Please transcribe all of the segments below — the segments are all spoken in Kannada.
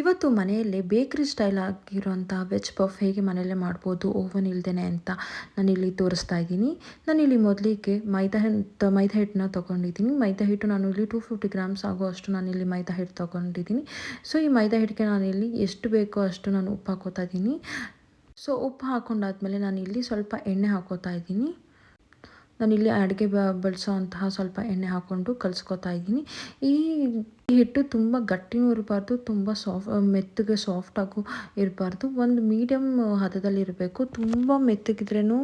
ಇವತ್ತು ಮನೆಯಲ್ಲೇ ಬೇಕ್ರಿ ಸ್ಟೈಲ್ ಆಗಿರುವಂಥ ವೆಜ್ ಪಫ್ ಹೇಗೆ ಮನೆಯಲ್ಲೇ ಮಾಡ್ಬೋದು ಓವನ್ ಇಲ್ದೇನೆ ಅಂತ ನಾನಿಲ್ಲಿ ತೋರಿಸ್ತಾ ಇದ್ದೀನಿ. ನಾನಿಲ್ಲಿ ಮೊದಲಿಗೆ ಮೈದಾ ಹಿಟ್ಟನ್ನ ತೊಗೊಂಡಿದ್ದೀನಿ. ಮೈದಾ ಹಿಟ್ಟು ನಾನು ಇಲ್ಲಿ 250 ಗ್ರಾಮ್ಸ್ ಆಗುವಷ್ಟು ನಾನಿಲ್ಲಿ ಮೈದಾ ಹಿಟ್ಟು ತೊಗೊಂಡಿದ್ದೀನಿ. ಸೊ ಈ ಮೈದಾ ಹಿಟ್ಟಿಗೆ ನಾನಿಲ್ಲಿ ಎಷ್ಟು ಬೇಕೋ ಅಷ್ಟು ನಾನು ಉಪ್ಪು ಹಾಕೋತಾ ಇದ್ದೀನಿ. ಸೊ ಉಪ್ಪು ಹಾಕೊಂಡಾದ್ಮೇಲೆ ನಾನಿಲ್ಲಿ ಸ್ವಲ್ಪ ಎಣ್ಣೆ ಹಾಕೋತಾ ಇದ್ದೀನಿ. ನಾನಿಲ್ಲಿ ಅಡುಗೆ ಬಳಸೋ ಅಂತಹ ಸ್ವಲ್ಪ ಎಣ್ಣೆ ಹಾಕ್ಕೊಂಡು ಕಲಿಸ್ಕೊತಾ ಇದ್ದೀನಿ. ಈ ಹಿಟ್ಟು ತುಂಬ ಗಟ್ಟಿನೂ ಇರಬಾರ್ದು, ತುಂಬ ಮೆತ್ತಗೆ ಸಾಫ್ಟಾಗೂ ಇರಬಾರ್ದು. ಒಂದು ಮೀಡಿಯಮ್ ಹದದಲ್ಲಿರಬೇಕು. ತುಂಬ ಮೆತ್ತಗಿದ್ರೂ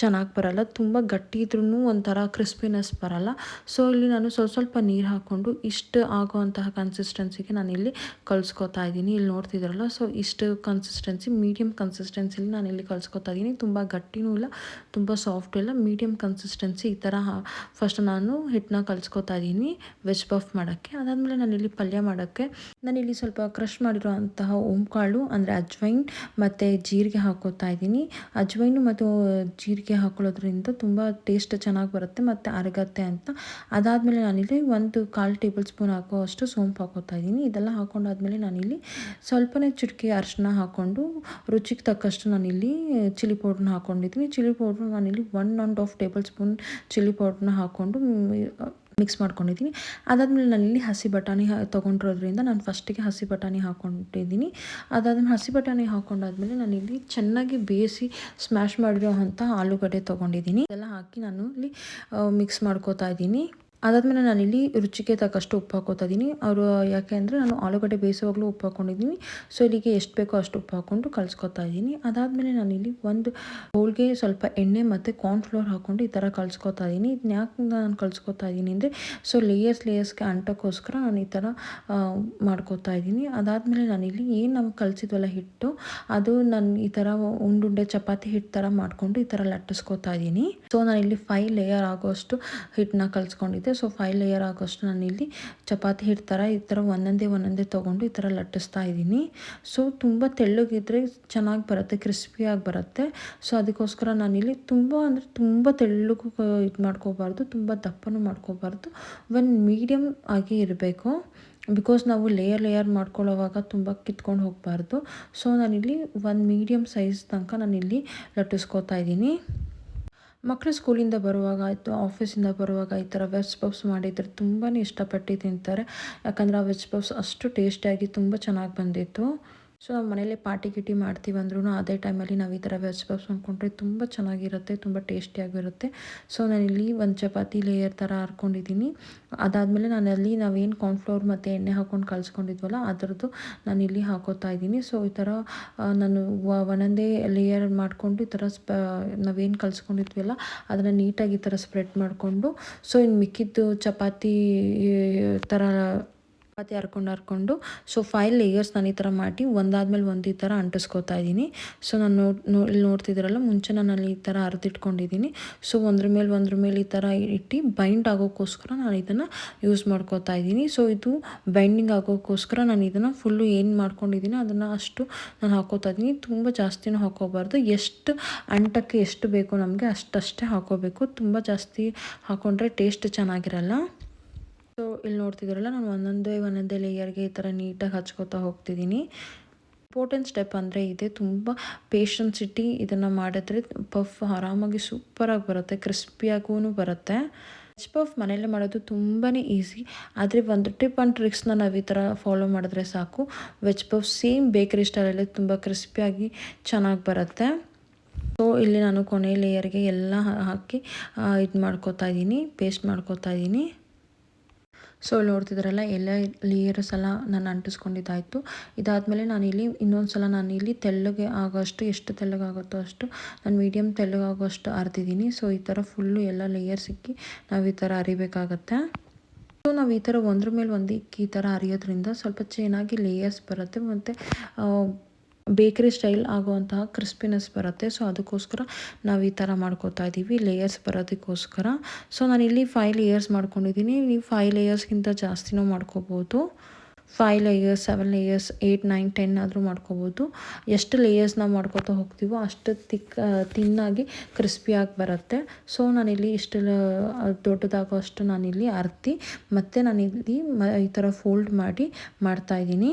ಚೆನ್ನಾಗಿ ಬರಲ್ಲ, ತುಂಬ ಗಟ್ಟಿ ಇದ್ರೂ ಒಂಥರ ಕ್ರಿಸ್ಪಿನೆಸ್ ಬರಲ್ಲ. ಸೊ ಇಲ್ಲಿ ನಾನು ಸ್ವಲ್ಪ ನೀರು ಹಾಕ್ಕೊಂಡು ಇಷ್ಟು ಆಗೋವಂತಹ ಕನ್ಸಿಸ್ಟೆನ್ಸಿಗೆ ನಾನಿಲ್ಲಿ ಕಲಿಸ್ಕೊತಾ ಇದ್ದೀನಿ. ಇಲ್ಲಿ ನೋಡ್ತಿದ್ದೀರಲ್ಲ, ಸೊ ಇಷ್ಟು ಕನ್ಸಿಸ್ಟೆನ್ಸಿ ಮೀಡಿಯಮ್ ಕನ್ಸಿಸ್ಟೆನ್ಸಿಲಿ ನಾನಿಲ್ಲಿ ಕಲಿಸ್ಕೊತಾ ಇದ್ದೀನಿ. ತುಂಬ ಗಟ್ಟಿನೂ ಇಲ್ಲ, ತುಂಬ ಸಾಫ್ಟು ಇಲ್ಲ, ಮೀಡಿಯಮ್ ಕನ್ಸಿಸ್ಟೆನ್ಸಿ ಈ ಥರ ಫಸ್ಟ್ ನಾನು ಹಿಟ್ಟನ್ನ ಕಲಿಸ್ಕೊತಾ ಇದ್ದೀನಿ ವೆಜ್ ಪಫ್ ಮಾಡೋಕ್ಕೆ. ಅದಾದಮೇಲೆ ನಾನಿಲ್ಲಿ ಪಲ್ಯ ಮಾಡೋಕ್ಕೆ ನಾನಿಲ್ಲಿ ಸ್ವಲ್ಪ ಕ್ರಷ್ ಮಾಡಿರೋ ಅಂತಹ ಓಂಕಾಳು ಅಂದರೆ ಅಜ್ವೈನ್ ಮತ್ತು ಜೀರಿಗೆ ಹಾಕೋತಾ ಇದ್ದೀನಿ. ಅಜ್ವೈನು ಮತ್ತು ಜೀರಿಗೆ ಹಾಕೊಳ್ಳೋದ್ರಿಂದ ತುಂಬ ಟೇಸ್ಟ್ ಚೆನ್ನಾಗಿ ಬರುತ್ತೆ ಮತ್ತು ಅರಗತ್ತೆ ಅಂತ. ಅದಾದಮೇಲೆ ನಾನಿಲ್ಲಿ 1/4 ಟೇಬಲ್ ಸ್ಪೂನ್ ಹಾಕುವಷ್ಟು ಸೋಂಪು ಹಾಕೋತಾ ಇದ್ದೀನಿ. ಇದೆಲ್ಲ ಹಾಕೊಂಡಾದ್ಮೇಲೆ ನಾನಿಲ್ಲಿ ಸ್ವಲ್ಪನೇ ಚುಟುಕಿ ಅರಿಶಿನ ಹಾಕ್ಕೊಂಡು ರುಚಿಗೆ ತಕ್ಕಷ್ಟು ನಾನಿಲ್ಲಿ ಚಿಲ್ಲಿ ಪೌಡ್ರನ್ನ ಹಾಕ್ಕೊಂಡಿದ್ದೀನಿ. ಚಿಲ್ಲಿ ಪೌಡ್ರು ನಾನಿಲ್ಲಿ 1.5 ಟೇಬಲ್ ಸ್ಪೂನ್ ಚಿಲ್ಲಿ ಪೌಡ್ರನ್ನ ಹಾಕ್ಕೊಂಡು ಮಿಕ್ಸ್ ಮಾಡ್ಕೊಂಡಿದ್ದೀನಿ. ಅದಾದಮೇಲೆ ನಾನಿಲ್ಲಿ ಹಸಿ ಬಟಾಣಿ ತೊಗೊಂಡಿರೋದ್ರಿಂದ ನಾನು ಫಸ್ಟಿಗೆ ಹಸಿ ಬಟಾಣಿ ಹಾಕ್ಕೊಂಡಿದ್ದೀನಿ. ಅದಾದಮೇಲೆ ಹಸಿ ಬಟಾಣಿ ಹಾಕ್ಕೊಂಡಾದ್ಮೇಲೆ ನಾನಿಲ್ಲಿ ಚೆನ್ನಾಗಿ ಬೇಯಿಸಿ ಸ್ಮ್ಯಾಶ್ ಮಾಡಿರೋ ಅಂಥ ಆಲೂಗಡ್ಡೆ ತೊಗೊಂಡಿದ್ದೀನಿ. ಇದೆಲ್ಲ ಹಾಕಿ ನಾನು ಇಲ್ಲಿ ಮಿಕ್ಸ್ ಮಾಡ್ಕೋತಾ ಇದ್ದೀನಿ. ಅದಾದಮೇಲೆ ನಾನಿಲ್ಲಿ ರುಚಿಗೆ ತಕ್ಕಷ್ಟು ಉಪ್ಪು ಹಾಕೋತಾ ಇದ್ದೀನಿ. ಯಾಕೆ ಅಂದರೆ ನಾನು ಆಲೂಗಡ್ಡೆ ಬೇಯಿಸುವಾಗಲೂ ಉಪ್ಪು ಹಾಕ್ಕೊಂಡಿದ್ದೀನಿ. ಸೊ ಇಲ್ಲಿಗೆ ಎಷ್ಟು ಬೇಕೋ ಅಷ್ಟು ಉಪ್ಪು ಹಾಕ್ಕೊಂಡು ಕಲಿಸ್ಕೊತಾ ಇದ್ದೀನಿ. ಅದಾದಮೇಲೆ ನಾನಿಲ್ಲಿ ಒಂದು ಬೌಲ್ಗೆ ಸ್ವಲ್ಪ ಎಣ್ಣೆ ಮತ್ತು ಕಾರ್ನ್ಫ್ಲೋರ್ ಹಾಕ್ಕೊಂಡು ಈ ಥರ ಕಲಿಸ್ಕೊತಾ ಇದ್ದೀನಿ. ಇದನ್ನ ಯಾಕೆ ನಾನು ಕಲಿಸ್ಕೊತಾ ಇದ್ದೀನಿ ಅಂದರೆ ಸೊ ಲೇಯರ್ಸ್ಗೆ ಅಂಟೋಕ್ಕೋಸ್ಕರ ನಾನು ಈ ಥರ ಮಾಡ್ಕೋತಾ ಇದ್ದೀನಿ. ಅದಾದಮೇಲೆ ನಾನಿಲ್ಲಿ ಏನು ನಾವು ಕಲಿಸಿದ್ವಲ್ಲ ಹಿಟ್ಟು, ಅದು ನಾನು ಈ ಥರ ಉಂಡುಂಡೆ ಚಪಾತಿ ಹಿಟ್ಟು ಥರ ಮಾಡಿಕೊಂಡು ಈ ಥರ ಲಟ್ಟಿಸ್ಕೊತಾ ಇದ್ದೀನಿ. ಸೊ ನಾನಿಲ್ಲಿ 5 ಲೇಯರ್ ಆಗೋಷ್ಟು ಹಿಟ್ಟನ್ನ ಕಲಿಸ್ಕೊಂಡಿದ್ದೆ. ಸೊ 5 ಲೇಯರ್ ಆಗೋಷ್ಟು ನಾನಿಲ್ಲಿ ಚಪಾತಿ ಹಿಟ್ಟು ಥರ ಈ ಥರ ಒಂದೊಂದೇ ತೊಗೊಂಡು ಈ ಥರ ಲಟ್ಟಿಸ್ತಾ ಇದ್ದೀನಿ. ಸೊ ತುಂಬ ತೆಳ್ಳಗಿದ್ರೆ ಚೆನ್ನಾಗಿ ಬರುತ್ತೆ, ಕ್ರಿಸ್ಪಿಯಾಗಿ ಬರುತ್ತೆ. ಸೊ ಅದಕ್ಕೋಸ್ಕರ ನಾನಿಲ್ಲಿ ತುಂಬ ತೆಳ್ಳಗೂ ಇದು ಮಾಡ್ಕೋಬಾರ್ದು, ತುಂಬ ದಪ್ಪನೂ ಮಾಡ್ಕೋಬಾರ್ದು, ಒಂದು ಮೀಡಿಯಮ್ ಆಗಿ ಇರಬೇಕು. ಬಿಕಾಸ್ ನಾವು ಲೇಯರ್ ಮಾಡ್ಕೊಳ್ಳೋವಾಗ ತುಂಬ ಕಿತ್ಕೊಂಡು ಹೋಗಬಾರ್ದು. ಸೊ ನಾನಿಲ್ಲಿ ಒಂದು ಮೀಡಿಯಮ್ ಸೈಜ್ ತನಕ ನಾನಿಲ್ಲಿ ಲಟ್ಟಿಸ್ಕೊತಾ ಇದ್ದೀನಿ. ಮಕ್ಕಳು ಸ್ಕೂಲಿಂದ ಬರುವಾಗ ಆಯಿತು, ಆಫೀಸಿಂದ ಬರುವಾಗ ಈ ಥರ ವೆಜ್ ಪಫ್ಸ್ ಮಾಡಿದರೆ ತುಂಬಾ ಇಷ್ಟಪಟ್ಟು ತಿಂತಾರೆ. ಯಾಕಂದರೆ ಆ ವೆಜ್ ಪಫ್ಸ್ ಅಷ್ಟು ಟೇಸ್ಟಿಯಾಗಿ ತುಂಬ ಚೆನ್ನಾಗಿ ಬಂದಿತ್ತು. ಸೊ ನಾವು ಮನೇಲಿ ಪಾರ್ಟಿ ಮಾಡ್ತೀವಂದ್ರೂ ಅದೇ ಟೈಮಲ್ಲಿ ನಾವು ಈ ಥರ ವೆಜ್ ಪಫ್ಸ್ ಅಂದ್ಕೊಂಡ್ರೆ ತುಂಬ ಚೆನ್ನಾಗಿರುತ್ತೆ, ತುಂಬ ಟೇಸ್ಟಿಯಾಗಿರುತ್ತೆ. ಸೊ ನಾನಿಲ್ಲಿ ಒಂದು ಚಪಾತಿ ಲೇಯರ್ ಥರ ಹರ್ಕೊಂಡಿದ್ದೀನಿ. ಅದಾದಮೇಲೆ ನಾವೇನು ಕಾರ್ನ್ಫ್ಲೋರ್ ಮತ್ತು ಎಣ್ಣೆ ಹಾಕ್ಕೊಂಡು ಕಲಿಸ್ಕೊಂಡಿದ್ವಲ್ಲ ಅದರದ್ದು ನಾನಿಲ್ಲಿ ಹಾಕೋತಾ ಇದ್ದೀನಿ. ಸೊ ಈ ಥರ ನಾನು ಒಂದೊಂದೇ ಲೇಯರ್ ಮಾಡಿಕೊಂಡು ಈ ಥರ ನಾವೇನು ಕಲಿಸ್ಕೊಂಡಿದ್ವಲ್ಲ ಅದನ್ನು ನೀಟಾಗಿ ಈ ಥರ ಸ್ಪ್ರೆಡ್ ಮಾಡಿಕೊಂಡು ಸೊ ಇನ್ನು ಮಿಕ್ಕಿದ್ದು ಚಪಾತಿ ಥರ ಹರ್ಕೊಂಡು ಸೊ 5 ಲೇಯರ್ಸ್ ನಾನು ಈ ಥರ ಮಾಡಿ ಒಂದಾದ್ಮೇಲೆ ಒಂದು ಈ ಥರ ಅಂಟಿಸ್ಕೊತಾ ಇದ್ದೀನಿ. ಸೊ ನಾನು ಇಲ್ಲಿ ನೋಡ್ತಿದ್ದೀರಲ್ಲ, ಮುಂಚೆ ನಾನು ಅಲ್ಲಿ ಈ ಥರ ಅರ್ದಿಟ್ಕೊಂಡಿದ್ದೀನಿ. ಸೊ ಒಂದ್ರ ಮೇಲೆ ಈ ಥರ ಇಟ್ಟು ಬೈಂಡ್ ಆಗೋಕ್ಕೋಸ್ಕರ ನಾನು ಇದನ್ನು ಯೂಸ್ ಮಾಡ್ಕೋತಾ ಇದ್ದೀನಿ. ಸೊ ಇದು ಬೈಂಡಿಂಗ್ ಆಗೋಕ್ಕೋಸ್ಕರ ನಾನು ಇದನ್ನು ಫುಲ್ಲು ಏನು ಮಾಡ್ಕೊಂಡಿದ್ದೀನಿ ಅದನ್ನು ಅಷ್ಟು ನಾನು ಹಾಕೋತಾ ಇದ್ದೀನಿ. ತುಂಬ ಜಾಸ್ತಿನೂ ಹಾಕೋಬಾರ್ದು, ಎಷ್ಟು ಅಂಟಕ್ಕೆ ಎಷ್ಟು ಬೇಕು ನಮಗೆ ಅಷ್ಟೇ ಹಾಕೋಬೇಕು. ತುಂಬ ಜಾಸ್ತಿ ಹಾಕ್ಕೊಂಡ್ರೆ ಟೇಸ್ಟ್ ಚೆನ್ನಾಗಿರಲ್ಲ. ಸೊ ಇಲ್ಲಿ ನೋಡ್ತಿದ್ದೀರಲ್ಲ, ನಾನು ಒಂದೊಂದೇ ಲೇಯರ್ಗೆ ಈ ಥರ ನೀಟಾಗಿ ಹಚ್ಕೋತಾ ಹೋಗ್ತಿದ್ದೀನಿ. ಇಂಪಾರ್ಟೆಂಟ್ ಸ್ಟೆಪ್ ಅಂದರೆ ಇದೆ, ತುಂಬ ಪೇಷನ್ಸ್ ಇಟ್ಟು ಇದನ್ನು ಮಾಡಿದ್ರೆ ಪಫ್ ಆರಾಮಾಗಿ ಸೂಪರಾಗಿ ಬರುತ್ತೆ, ಕ್ರಿಸ್ಪಿಯಾಗೂ ಬರುತ್ತೆ. ವೆಜ್ ಪಫ್ ಮನೆಯಲ್ಲೇ ಮಾಡೋದು ತುಂಬಾ ಈಸಿ. ಆದರೆ ಒಂದು ಟಿಪ್ ಆ್ಯಂಡ್ ಟ್ರಿಕ್ಸ್ನ ನಾವು ಈ ಥರ ಫಾಲೋ ಮಾಡಿದ್ರೆ ಸಾಕು, ವೆಜ್ ಪಫ್ ಸೇಮ್ ಬೇಕರಿ ಸ್ಟೈಲಲ್ಲೇ ತುಂಬ ಕ್ರಿಸ್ಪಿಯಾಗಿ ಚೆನ್ನಾಗಿ ಬರುತ್ತೆ. ಸೊ ಇಲ್ಲಿ ನಾನು ಕೊನೆ ಲೇಯರ್ಗೆ ಎಲ್ಲ ಹಾಕಿ ಇದು ಮಾಡ್ಕೋತಾ ಇದ್ದೀನಿ, ಪೇಸ್ಟ್ ಮಾಡ್ಕೋತಾ ಇದ್ದೀನಿ. ಸೊ ನೋಡ್ತಿದ್ದಾರಲ್ಲ, ಎಲ್ಲ ಲೇಯರ್ಸ್ ಎಲ್ಲ ನಾನು ಅಂಟಿಸ್ಕೊಂಡಿದ್ದಾಯಿತು. ಇದಾದಮೇಲೆ ನಾನಿಲ್ಲಿ ಇನ್ನೊಂದು ಸಲ ನಾನಿಲ್ಲಿ ತೆಳ್ಳಗೆ ಆಗೋಷ್ಟು, ಎಷ್ಟು ತೆಳ್ಳಗಾಗುತ್ತೋ ಅಷ್ಟು ನಾನು ಮೀಡಿಯಮ್ ತೆಳ್ಳಗಾಗೋಷ್ಟು ಅರ್ದಿದ್ದೀನಿ. ಸೊ ಈ ಥರ ಫುಲ್ಲು ಎಲ್ಲ ಲೇಯರ್ಸ್ ಇಕ್ಕಿ ನಾವು ಈ ಥರ ಅರಿಬೇಕಾಗತ್ತೆ. ಸೊ ನಾವು ಈ ಥರ ಒಂದ್ರ ಮೇಲೆ ಒಂದು ಇಕ್ಕಿ ಈ ಥರ ಅರಿಯೋದ್ರಿಂದ ಸ್ವಲ್ಪ ಚೆನ್ನಾಗಿ ಲೇಯರ್ಸ್ ಬರುತ್ತೆ ಮತ್ತು ಬೇಕರಿ ಸ್ಟೈಲ್ ಆಗುವಂತಹ ಕ್ರಿಸ್ಪಿನೆಸ್ ಬರುತ್ತೆ. ಸೊ ಅದಕ್ಕೋಸ್ಕರ ನಾವು ಈ ಥರ ಮಾಡ್ಕೋತಾ ಇದ್ದೀವಿ, ಲೇಯರ್ಸ್ ಬರೋದಕ್ಕೋಸ್ಕರ. ಸೊ ನಾನಿಲ್ಲಿ 5 ಲೇಯರ್ಸ್ ಮಾಡ್ಕೊಂಡಿದ್ದೀನಿ. ನೀವು 5 ಲೇಯರ್ಸ್ಗಿಂತ ಜಾಸ್ತಿನೂ ಮಾಡ್ಕೋಬೋದು. 5 ಲೇಯರ್ಸ್, 7 ಲೇಯರ್ಸ್, 8, 9, 10 ಆದರೂ ಮಾಡ್ಕೋಬೋದು. ಎಷ್ಟು ಲೇಯರ್ಸ್ ನಾವು ಮಾಡ್ಕೋತಾ ಹೋಗ್ತೀವೋ ಅಷ್ಟು ತಿನ್ನಾಗಿ ಕ್ರಿಸ್ಪಿಯಾಗಿ ಬರುತ್ತೆ. ಸೊ ನಾನಿಲ್ಲಿ ಇಷ್ಟು ದೊಡ್ಡದಾಗೋ ಅಷ್ಟು ನಾನಿಲ್ಲಿ ಅರ್ತಿ ಮತ್ತು ನಾನಿಲ್ಲಿ ಈ ಥರ ಫೋಲ್ಡ್ ಮಾಡಿ ಮಾಡ್ತಾಯಿದ್ದೀನಿ.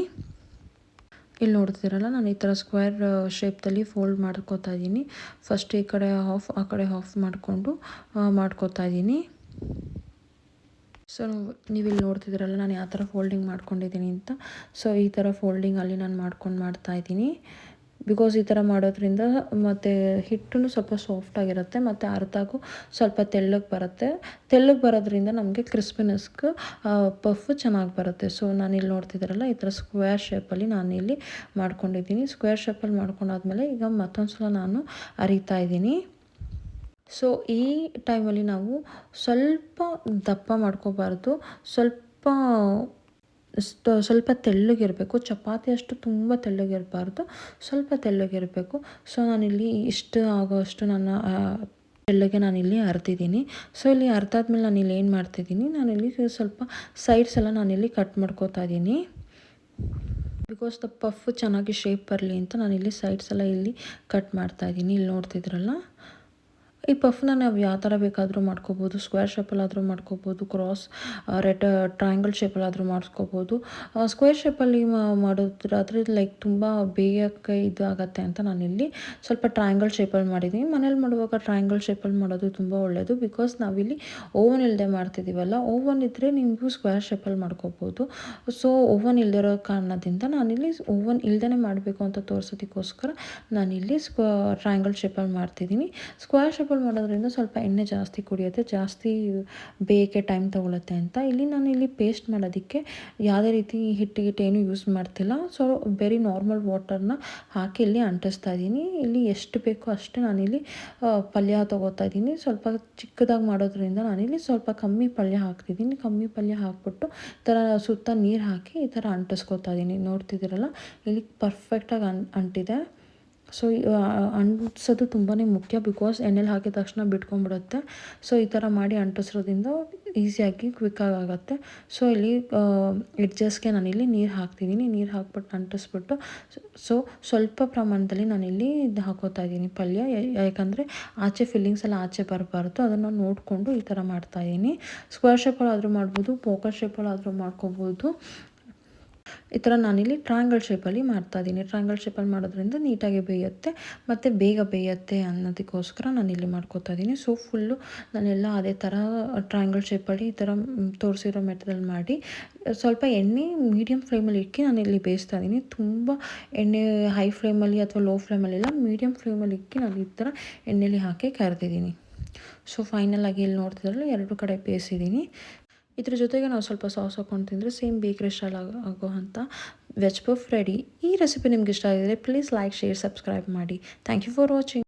ಇಲ್ಲಿ ನೋಡ್ತಿರಲ್ಲ ನಾನು ಈ ಥರ ಸ್ಕ್ವೇರ್ ಶೇಪ್ದಲ್ಲಿ ಫೋಲ್ಡ್ ಮಾಡ್ಕೋತಾ ಇದ್ದೀನಿ. ಫಸ್ಟ್ ಈ ಕಡೆ ಹಾಫ್ ಆ ಕಡೆ ಹಾಫ್ ಮಾಡಿಕೊಂಡು ಮಾಡ್ಕೋತಾ ಇದ್ದೀನಿ. ಸೊ ನೀವಿಲ್ಲಿ ನೋಡ್ತಿದ್ದೀರಲ್ಲ ನಾನು ಯಾವ ಥರ ಫೋಲ್ಡಿಂಗ್ ಮಾಡ್ಕೊಂಡಿದ್ದೀನಿ ಅಂತ. ಸೊ ಈ ಥರ ಫೋಲ್ಡಿಂಗ್ ಅಲ್ಲಿ ನಾನು ಮಾಡ್ತಾಯಿದ್ದೀನಿ. ಬಿಕಾಸ್ ಈ ಥರ ಮಾಡೋದ್ರಿಂದ ಮತ್ತು ಹಿಟ್ಟು ಸ್ವಲ್ಪ ಸಾಫ್ಟಾಗಿರುತ್ತೆ ಮತ್ತು ಅರ್ಧಾಗೂ ಸ್ವಲ್ಪ ತೆಳ್ಳಗೆ ಬರೋದ್ರಿಂದ ನಮಗೆ ಕ್ರಿಸ್ಪಿನೆಸ್ಗೆ ಪಫ್ ಚೆನ್ನಾಗಿ ಬರುತ್ತೆ. ಸೊ ನಾನಿಲ್ಲಿ ನೋಡ್ತಿದ್ದೀರಲ್ಲ ಈ ಥರ ಸ್ಕ್ವೇರ್ ಶೇಪಲ್ಲಿ ನಾನಿಲ್ಲಿ ಮಾಡ್ಕೊಂಡಿದ್ದೀನಿ. ಸ್ಕ್ವೇರ್ ಶೇಪಲ್ಲಿ ಮಾಡ್ಕೊಂಡಾದ್ಮೇಲೆ ಈಗ ಮತ್ತೊಂದು ಸಲ ನಾನು ಅರಿತಾ ಇದ್ದೀನಿ. ಸೊ ಈ ಟೈಮಲ್ಲಿ ನಾವು ಸ್ವಲ್ಪ ದಪ್ಪ ಮಾಡ್ಕೋಬಾರ್ದು, ಸ್ವಲ್ಪ ತೆಳ್ಳಗಿರಬೇಕು. ಚಪಾತಿ ಅಷ್ಟು ತುಂಬ ತೆಳ್ಳಗಿರಬಾರ್ದು, ಸ್ವಲ್ಪ ತೆಳ್ಳಗಿರಬೇಕು. ಸೊ ನಾನಿಲ್ಲಿ ಇಷ್ಟು ಆಗೋಷ್ಟು ತೆಳ್ಳಗೆ ನಾನಿಲ್ಲಿ ಅರ್ದಿದ್ದೀನಿ. ಸೊ ಇಲ್ಲಿ ಅರ್ದಾದ್ಮೇಲೆ ನಾನಿಲ್ಲಿ ಏನು ಮಾಡ್ತಿದ್ದೀನಿ, ನಾನಿಲ್ಲಿ ಸ್ವಲ್ಪ ಸೈಡ್ಸ್ ಎಲ್ಲ ನಾನಿಲ್ಲಿ ಕಟ್ ಮಾಡ್ಕೋತಾ ಇದ್ದೀನಿ. ಬಿಕಾಸ್ ದ ಪಫ್ ಚೆನ್ನಾಗಿ ಶೇಪ್ ಬರಲಿ ಅಂತ ನಾನಿಲ್ಲಿ ಸೈಡ್ಸ್ ಎಲ್ಲ ಇಲ್ಲಿ ಕಟ್ ಮಾಡ್ತಾಯಿದ್ದೀನಿ. ಇಲ್ಲಿ ನೋಡ್ತಿದ್ರಲ್ಲ ಈ ಪಫ್ನ ನಾವು ಯಾವ ಥರ ಬೇಕಾದರೂ ಮಾಡ್ಕೋಬೋದು. ಸ್ಕ್ವೇರ್ ಶೇಪಲ್ಲಾದರೂ ಮಾಡ್ಕೋಬೋದು, ಟ್ರಯಾಂಗಲ್ ಶೇಪಲ್ಲಾದರೂ ಮಾಡ್ಕೋಬೋದು. ಸ್ಕ್ವೇರ್ ಶೇಪಲ್ಲಿ ಮಾಡೋದಾದರೆ ಲೈಕ್ ತುಂಬ ಬೇಯಕ್ಕೆ ಇದು ಆಗುತ್ತೆ ಅಂತ ನಾನಿಲ್ಲಿ ಸ್ವಲ್ಪ ಟ್ರಯಾಂಗಲ್ ಶೇಪಲ್ಲಿ ಮಾಡಿದ್ದೀನಿ. ಮನೇಲಿ ಮಾಡುವಾಗ ಟ್ರಯಾಂಗಲ್ ಶೇಪಲ್ಲಿ ಮಾಡೋದು ತುಂಬ ಒಳ್ಳೆಯದು. ಬಿಕಾಸ್ ನಾವಿಲ್ಲಿ ಓವನ್ ಇಲ್ಲದೆ ಮಾಡ್ತಿದ್ದೀವಲ್ಲ, ಓವನ್ ಇದ್ದರೆ ನೀವು ಸ್ಕ್ವೇರ್ ಶೇಪಲ್ಲಿ ಮಾಡ್ಕೋಬೋದು. ಸೊ ಓವನ್ ಇಲ್ಲದಿರೋ ಕಾರಣದಿಂದ ನಾನಿಲ್ಲಿ ಓವನ್ ಇಲ್ಲದೇ ಮಾಡಬೇಕು ಅಂತ ತೋರಿಸೋದಕ್ಕೋಸ್ಕರ ನಾನಿಲ್ಲಿ ಟ್ರಯಾಂಗಲ್ ಶೇಪಲ್ಲಿ ಮಾಡ್ತಿದ್ದೀನಿ. ಸ್ಕ್ವೇರ್ ಶೇಪಲ್ಲಿ ಮಾಡೋದ್ರಿಂದ ಸ್ವಲ್ಪ ಎಣ್ಣೆ ಜಾಸ್ತಿ ಕುಡಿಯುತ್ತೆ, ಜಾಸ್ತಿ ಬೇಯಕ್ಕೆ ಟೈಮ್ ತೊಗೊಳುತ್ತೆ ಅಂತ. ಇಲ್ಲಿ ಪೇಸ್ಟ್ ಮಾಡೋದಕ್ಕೆ ಯಾವುದೇ ರೀತಿ ಹಿಟ್ಟಿಗಿಟ್ಟು ಏನೂ ಯೂಸ್ ಮಾಡ್ತಿಲ್ಲ. ಸೊ ವೆರಿ ನಾರ್ಮಲ್ ವಾಟರ್ನ ಹಾಕಿ ಇಲ್ಲಿ ಅಂಟಿಸ್ತಾ ಇದ್ದೀನಿ. ಇಲ್ಲಿ ಎಷ್ಟು ಬೇಕೋ ಅಷ್ಟು ನಾನಿಲ್ಲಿ ಪಲ್ಯ ತೊಗೋತಾ ಇದ್ದೀನಿ. ಸ್ವಲ್ಪ ಚಿಕ್ಕದಾಗಿ ಮಾಡೋದ್ರಿಂದ ನಾನಿಲ್ಲಿ ಸ್ವಲ್ಪ ಕಮ್ಮಿ ಪಲ್ಯ ಹಾಕ್ತಿದ್ದೀನಿ. ಕಮ್ಮಿ ಪಲ್ಯ ಹಾಕ್ಬಿಟ್ಟು ಈ ಥರ ಸುತ್ತ ನೀರು ಹಾಕಿ ಈ ಥರ ಅಂಟಿಸ್ಕೊತಾ ಇದ್ದೀನಿ. ನೋಡ್ತಿದ್ದೀರಲ್ಲ ಇಲ್ಲಿ ಪರ್ಫೆಕ್ಟಾಗಿ ಅಂಟಿದೆ. ಸೊ ಅಂಟಿಸೋದು ತುಂಬಾ ಮುಖ್ಯ, ಬಿಕಾಸ್ ಎಣ್ಣೆಲಿ ಹಾಕಿದ ತಕ್ಷಣ ಬಿಟ್ಕೊಂಡ್ಬಿಡುತ್ತೆ. ಸೊ ಈ ಥರ ಮಾಡಿ ಅಂಟಿಸೋದ್ರಿಂದ ಈಸಿಯಾಗಿ ಕ್ವಿಕ್ಕಾಗಿ ಆಗುತ್ತೆ. ಸೊ ಇಲ್ಲಿ ಎಡ್ಜಸ್ಗೆ ನಾನಿಲ್ಲಿ ನೀರು ಹಾಕ್ತಿದ್ದೀನಿ. ನೀರು ಹಾಕ್ಬಿಟ್ಟು ಅಂಟಿಸ್ಬಿಟ್ಟು ಸೊ ಸ್ವಲ್ಪ ಪ್ರಮಾಣದಲ್ಲಿ ನಾನಿಲ್ಲಿ ಇದು ಹಾಕೋತಾ ಇದ್ದೀನಿ ಪಲ್ಯ. ಯಾಕಂದರೆ ಆಚೆ ಫಿಲ್ಲಿಂಗ್ಸ್ ಎಲ್ಲ ಆಚೆ ಬರಬಾರ್ದು, ಅದನ್ನು ನೋಡಿಕೊಂಡು ಈ ಥರ ಮಾಡ್ತಾಯಿದ್ದೀನಿ. ಸ್ಕ್ವೇರ್ ಶೇಪಲ್ಲಾದರೂ ಮಾಡ್ಬೋದು, ಪೋಕರ್ ಶೇಪಲ್ಲಾದರೂ ಮಾಡ್ಕೋಬೋದು. ಈ ಥರ ನಾನಿಲ್ಲಿ ಟ್ರಯಾಂಗಲ್ ಶೇಪಲ್ಲಿ ಮಾಡ್ತಾಯಿದ್ದೀನಿ. ಟ್ರಯಾಂಗಲ್ ಶೇಪಲ್ಲಿ ಮಾಡೋದ್ರಿಂದ ನೀಟಾಗಿ ಬೇಯುತ್ತೆ ಮತ್ತು ಬೇಗ ಬೇಯುತ್ತೆ ಅನ್ನೋದಕ್ಕೋಸ್ಕರ ನಾನಿಲ್ಲಿ ಮಾಡ್ಕೋತಾ ಇದ್ದೀನಿ. ಸೊ ಫುಲ್ಲು ನಾನೆಲ್ಲ ಅದೇ ಥರ ಟ್ರಯಾಂಗಲ್ ಶೇಪಲ್ಲಿ ಈ ಥರ ತೋರಿಸಿರೋ ಮೆಥಡಲ್ಲಿ ಮಾಡಿ ಸ್ವಲ್ಪ ಎಣ್ಣೆ ಮೀಡಿಯಮ್ ಫ್ಲೇಮಲ್ಲಿ ಇಕ್ಕಿ ನಾನಿಲ್ಲಿ ಬೇಯಿಸ್ತಾ ಇದ್ದೀನಿ. ತುಂಬ ಎಣ್ಣೆ ಹೈ ಫ್ಲೇಮಲ್ಲಿ ಅಥವಾ ಲೋ ಫ್ಲೇಮಲ್ಲಿಲ್ಲ, ಮೀಡಿಯಮ್ ಫ್ಲೇಮಲ್ಲಿ ಇಕ್ಕಿ ನಾನು ಈ ಥರ ಎಣ್ಣೆಲಿ ಹಾಕಿ ಕರೆದಿದ್ದೀನಿ. ಸೊ ಫೈನಲಾಗಿ ಇಲ್ಲಿ ನೋಡ್ತಿದ್ರಲ್ಲ ಎರಡು ಕಡೆ ಬೇಯಿಸಿದ್ದೀನಿ. ಇದ್ರ ಜೊತೆಗೆ ನಾವು ಸ್ವಲ್ಪ ಸಾಸ್ ಹಾಕೊಂಡು ತಿಂದರೆ ಸೇಮ್ ಬೇಕ್ರಿ ಸ್ಟೈಲ್ ಆಗೋ ಅಂಥ ವೆಜ್ ಪಫ್ ರೆಡಿ. ಈ ರೆಸಿಪಿ ನಿಮ್ಗೆ ಇಷ್ಟ ಆಗಿದ್ರೆ ಪ್ಲೀಸ್ ಲೈಕ್, ಶೇರ್, ಸಬ್ಸ್ಕ್ರೈಬ್ ಮಾಡಿ. Thank you for watching.